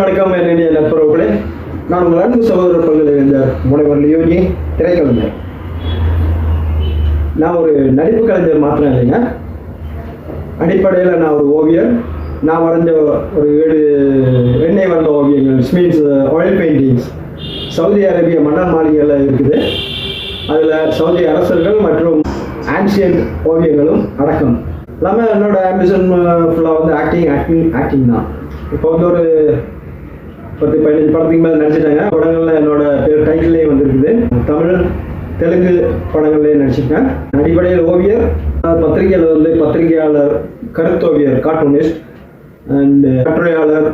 வணக்கம் என்னுடைய நண்பர்களே, நான் உங்கள் அன்பு சகோதரர் பல்கலைக்கழக முனைவர் லியோஜி திரைக்கலைஞர். நான் ஒரு நடிப்பு கலைஞர் மாத்திரம் இல்லைங்க. அடிப்படையில் நான் ஒரு ஓவியர். நான் வரைஞ்ச ஒரு 7 எண்ணெய் வரைந்த ஓவியங்கள், மீன்ஸ் ஆயில் பெயிண்டிங்ஸ், சவுதி அரேபிய மன்னர் மாளிகையில் இருக்குது. அதில் சவுதி அரசர்கள் மற்றும் ஆன்சியன்ட் ஓவியங்களும் அடக்கம். இல்லாமல் என்னோட ஆம்பிஷன் ஃபுல்லாக வந்து ஆக்டிங் தான். இப்போ வந்து ஒரு 10-15 படத்துக்கு மேலே நடிச்சிட்டாங்க. படங்களில் என்னோட பேர் டைட்டிலே வந்துருக்குது. தமிழ் தெலுங்கு படங்கள்லேயே நடிச்சிருக்கேன். அடிப்படையில் ஓவியர், பத்திரிகையில் வந்து பத்திரிகையாளர், கருத்தோவியர், கார்ட்டூனிஸ்ட் அண்ட் கட்டுரையாளர்,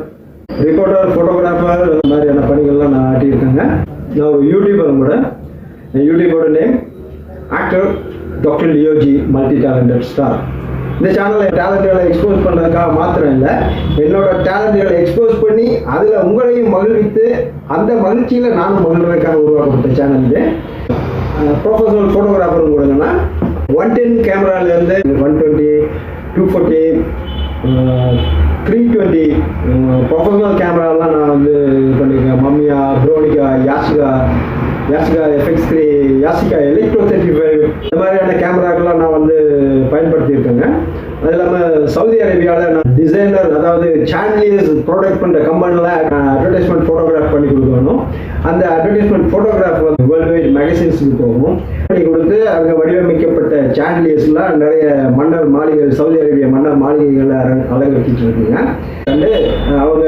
ரிப்போர்ட்டர், ஃபோட்டோகிராஃபர், இந்த மாதிரியான பணிகள்லாம் நான் ஆட்டியிருக்கேங்க. நான் ஒரு யூடியூபரும் கூட. யூடியூபோட name actor doctor Leoji multi talented star. இந்த சேனலில் டேலண்ட்களை எக்ஸ்போஸ் பண்ணுறதுக்காக மாத்திரம் இல்லை, என்னோட டேலண்ட்களை எக்ஸ்போஸ் பண்ணி அதில் உங்களையும் மகிழ்வித்து அந்த மகிழ்ச்சியில் நானும் மகிழ்றதுக்காக உருவாக்கப்பட்ட சேனல் இது. ப்ரொஃபஷனல் ஃபோட்டோகிராஃபரும் கொடுங்கன்னா 110 கேமராலேருந்து 120, 240, 320 ப்ரொஃபஷனல் கேமராலாம் நான் வந்து இது பண்ணியிருக்கேன். மம்மியா, ப்ரோனிகா, யாசிகா FX3, யாசிகா எலக்ட்ரோ 35 இந்த மாதிரியான கேமராக்கெல்லாம் நான் வந்து பயன்படுத்தியிருக்கேங்க. அது இல்லாமல் சவுதி அரேபியாவில் நான் டிசைனர், அதாவது சான்லியர்ஸ் ப்ரொடக்ட் பண்ணுற கம்பெனியில் அட்வர்டைஸ்மெண்ட் ஃபோட்டோகிராஃப் பண்ணி கொடுக்கணும். அந்த அட்வர்டைஸ்மெண்ட் ஃபோட்டோகிராஃப் வந்து வேர்ல்டு வைட் மேகசின்ஸுக்கு போகணும். பண்ணி கொடுத்து அங்கே வடிவமைக்கப்பட்ட சான்லியர்ஸ்லாம் நிறைய மன்னர் மாளிகைகள், சவுதி அரேபிய மன்னர் மாளிகைகளை அலங்கரிச்சிட்டு இருக்குங்க. அண்டு அவங்க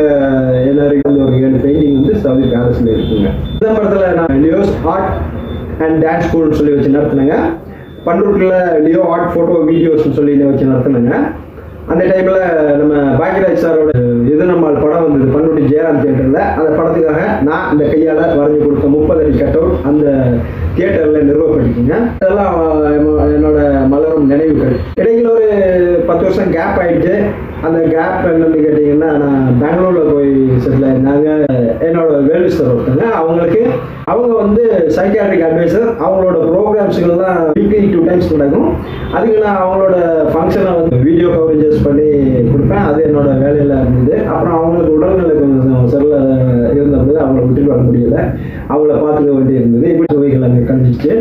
எல்லாருக்கும் வந்து ஒரு 7 பெயிண்டிங் வந்து சவுதி பேலஸில் இருக்குங்க. இந்த படத்தில் நான் லியோஸ் ஆர்ட் அண்ட் டான்ஸ் ஸ்கூல்னு சொல்லி வச்சு நடத்தினேங்க. பண்ருட்டில் லியோ ஆர்ட் ஃபோட்டோ வீடியோஸ்ன்னு சொல்லி வச்சு நடத்தினேங்க. அந்த டைமில் நம்ம பாக்யராஜ் சாரோட இது நம்மால் படம் வந்தது பண்ருட்டி ஜெயராம் தியேட்டரில். அந்த படத்துக்காக நான் இந்த கையால் வரைஞ்சி கொடுத்த 30 அடி கட்டவுட் அந்த தியேட்டரில் நிறுவப்பட்டிருக்குங்க. இதெல்லாம் என்னோட மலரும் நினைவுகள். இடையில் ஒரு 10 வருஷம் கேப் ஆகிடுச்சு. அந்த கேப் என்னன்னு கேட்டிங்கன்னா, நான் பெங்களூரில் போய் செட்டில் ஆயிருந்தாங்க. என்னோட வேல்விஸ்டர் ஒருத்தங்க, அவங்க வந்து சைக்காட்ரிக் அட்வைசர். அவங்களோட ப்ரோக்ராம்ஸுகள்லாம் வீக்லி 2 டைம்ஸ் நடக்கும். அதுக்கு நான் அவங்களோட ஃபங்க்ஷனை வந்து வீடியோ கவரேஜஸ் பண்ணி கொடுப்பேன். அது என்னோட வேலையில் இருந்தது. அப்புறம் அவங்களுக்கு உடல்நிலை கொஞ்சம் சரியில்லை இருந்தபோது அவங்கள விட்டுட்டு வர முடியல. அவங்கள பார்த்துக்க வேண்டி இருந்தது. இப்படி சுவைகள் அங்கே கழிஞ்சிச்சு.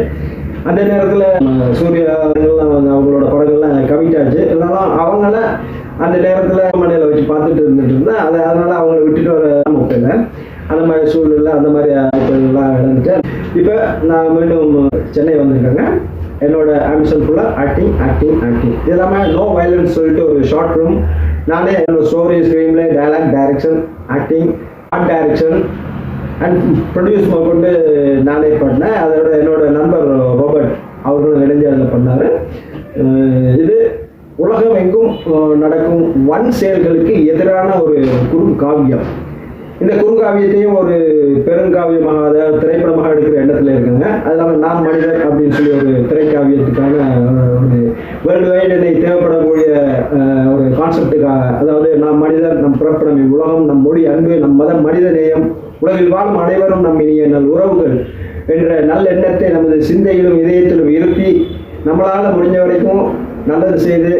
அந்த நேரத்தில் சூர்யா அவங்களோட படங்கள்லாம் கமிட் ஆச்சு. இருந்தாலும் அவங்கள அந்த நேரத்தில் மனையில் வச்சு பார்த்துட்டு இருந்துட்டு இருந்தேன். அதனால் அவங்கள விட்டுட்டு வர முடியல. அந்த மாதிரி சூழ்நிலை, அந்த மாதிரி எல்லாம் நடந்துட்டேன். இப்போ நான் மீண்டும் சென்னை வந்திருக்கேங்க. என்னோட ஆம்பிஷன் ஃபுல்லாக ஆக்டிங். இது இல்லாமல் நோ வயலன்ஸ் சொல்லிட்டு ஒரு ஷார்ட் ஃபிலிம் நானே என்னோட story, screenplay, dialogue, direction, acting, art direction and produce கொண்டு நானே பண்ணேன். அதோட என்னோட நண்பர் ரோபர்ட் அவர்களும் இணைஞ்சு அதில் பண்ணார். இது உலகம் எங்கும் நடக்கும் வன் செயல்களுக்கு எதிரான ஒரு குறுங்காவியம். இந்த குறுங்காவியத்தையும் ஒரு பெருங்காவியமாக, அதாவது திரைப்படமாக எடுக்கிற எண்ணத்தில் இருக்குங்க. அது இல்லாமல் நான் மனிதர் அப்படின்னு சொல்லி ஒரு திரைக்காவியத்துக்கான ஒரு வேர்ல்டு வைடு தேவைப்படக்கூடிய ஒரு கான்செப்டுக்காக, அதாவது நாம் மனிதர், நம் பிறப்பிடமை உலகம், நம் மொழி அன்பு, நம் மதம் மனித நேயம், உலகில் வாழும் அனைவரும் நம் இனிய நல் உறவுகள் என்ற நல்லெண்ணத்தை நமது சிந்தையிலும் இதயத்திலும் இருத்தி நம்மளால் முடிஞ்ச வரைக்கும் நல்லது செய்து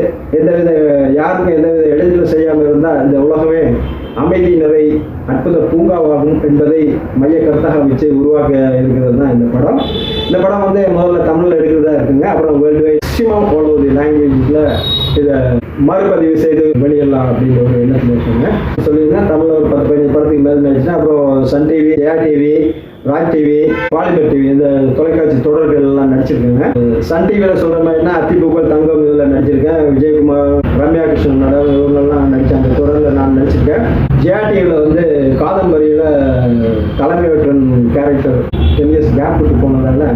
யாருக்கும் எந்தவித இடைஞ்சலும் செய்யாமல் இருந்தால் இந்த உலகமே அமைதி நிறை அற்புத பூங்காவாகும் என்பதை மைய கருத்தாக வச்சு உருவாக்க இருக்கிறது தான் இந்த படம். இந்த படம் வந்து முதல்ல தமிழில் எடுக்கிறதா இருக்குங்க. அப்புறம் வேர்ல்டு வைட் மேக்ஸிமம் அவ்வளவு லாங்குவேஜில் இதை மறுபதிவு செய்து வெளியிடலாம் அப்படின்ற ஒரு எண்ணத்தில் இருக்குங்க. சொல்லியிருந்தேன் தமிழில் ஒரு 10-15 படத்துக்கு மேலே நடிச்சேன். அப்புறம் Sun TV, Jaya TV, Raj TV, Polimer TV இந்த தொலைக்காட்சி தொடர்கள் எல்லாம் நடிச்சிருக்கேங்க. சன் டிவியில் சொல்கிற மாதிரினா அத்திபுகழ் தங்கம் இதில் நடிச்சிருக்கேன். விஜயகுமார், ரம்யா கிருஷ்ணன் இவங்கெல்லாம் நடித்த அந்த தொடரில் நான் நடிச்சிருக்கேன். ஜெயா டிவியில் வந்து காதம்பரியில் தலைமை வெற்றன் கேரக்டர் 10 இயர்ஸ் கேப் விட்டு போனதால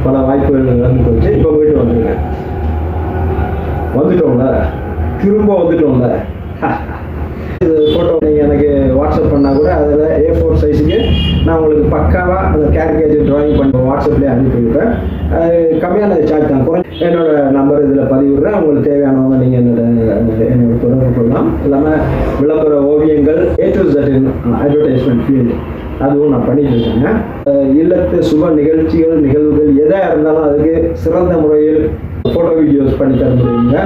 பல வாய்ப்புகள் இழந்து போச்சு. இப்போ போயிட்டு வந்துட்டோம்ல திரும்ப வந்துட்டோம்ல. இது ஃபோட்டோ நீங்கள் எனக்கு வாட்ஸ்அப் பண்ணால் கூட அதில் A4 சைஸுக்கு நான் உங்களுக்கு பக்காவாக அந்த கேரிகேச்சர் ட்ராயிங் பண்ணி வாட்ஸ்அப்லேயே அனுப்பிவிடுறேன். கம்மியான சார்ஜ் தான், என்னோட நம்பர் இதில் பதிவிடுறேன். உங்களுக்கு தேவையானவங்க நீங்கள் என்னோட தொடர்பு கொள்ளலாம். இல்லாமல் விளம்பர ஓவியங்கள் A to Z advertisement field அதுவும் நான் பண்ணிட்டு இருக்கேங்க. இல்லத்து சுப நிகழ்ச்சிகள் நிகழ்வுகள் எதாக இருந்தாலும் அதுக்கு சிறந்த முறையில் ஃபோட்டோ வீடியோஸ் பண்ணி தர முடியுங்க.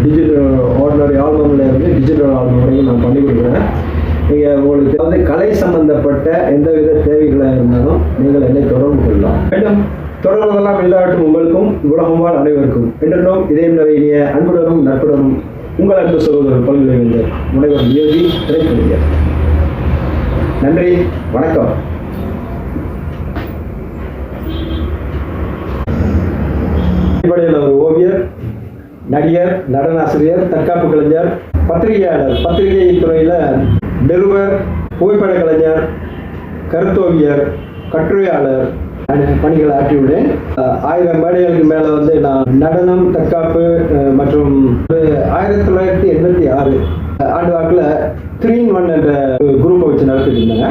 டிஜிட்டல் ஆர்டினரி ஆல்பம்ல இருந்து டிஜிட்டல் ஆல்பம் வரைக்கும் நான் பண்ணி கொடுக்குறேன். நீங்கள் உங்களுக்கு வந்து கலை சம்பந்தப்பட்ட எந்தவித தேவைகளாக இருந்தாலும் நீங்கள் என்னை தொடர்பு கொள்ளலாம். மேலும் தொடர்புகளாம் இல்லாட்டும் உங்களுக்கும் உலகம் வாழ் அனைவருக்கும் என்றும் இதயம் நிறைய அன்புடனும் நட்புடனும் உங்கள் அன்பு சகோதரர் பல்கலைவேந்தர் முனைவர் நியோகி திரைப்படிகள். நன்றி, வணக்கம். அடிப்படையில் ஒரு ஓவியர், நடிகர், நடனாசிரியர், தற்காப்பு கலைஞர், பத்திரிகையாளர், பத்திரிகை துறையில் நிருபர், புகைப்பட கலைஞர், கருத்தோவியர், கட்டுரையாளர் பணிகளை ஆற்றியுள்ளேன். 1000 மேடைகளுக்கு மேலே வந்து நான் நடனம், தற்காப்பு மற்றும் 1986 ஆண்டு வாக்கில் 3-in-1 என்ற குரூப்பை வச்சு நடத்திட்டு இருந்தாங்க.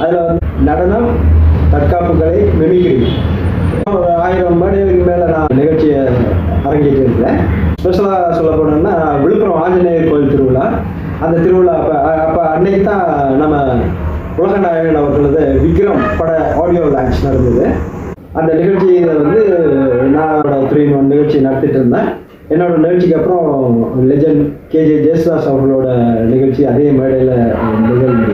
அதில் வந்து நடனம், தற்காப்பு கலை, மிமிக்ரி 1000 மேடைகளுக்கு மேலே நான் நிகழ்ச்சியை அரங்கேற்றி இருக்கிறேன். ஸ்பெஷலாக சொல்ல போனோம்னா விழுப்புரம் ஆஞ்சநேயர் கோயில் திருவிழா. அந்த திருவிழா அப்போ அன்னைக்கு தான் நம்ம உலகநாயகன் அவர்களது விக்ரம் பட ஆடியோ லான்ச் நடந்தது. அந்த நிகழ்ச்சியில் வந்து நான் 3-in-1 நிகழ்ச்சி நடத்திட்டு இருந்தேன். என்னோட நிகழ்ச்சிக்கு அப்புறம் லெஜண்ட் KJ ஜெயசுதாஸ் அவர்களோட நிகழ்ச்சி அதே மேடையில் நிகழ்வு.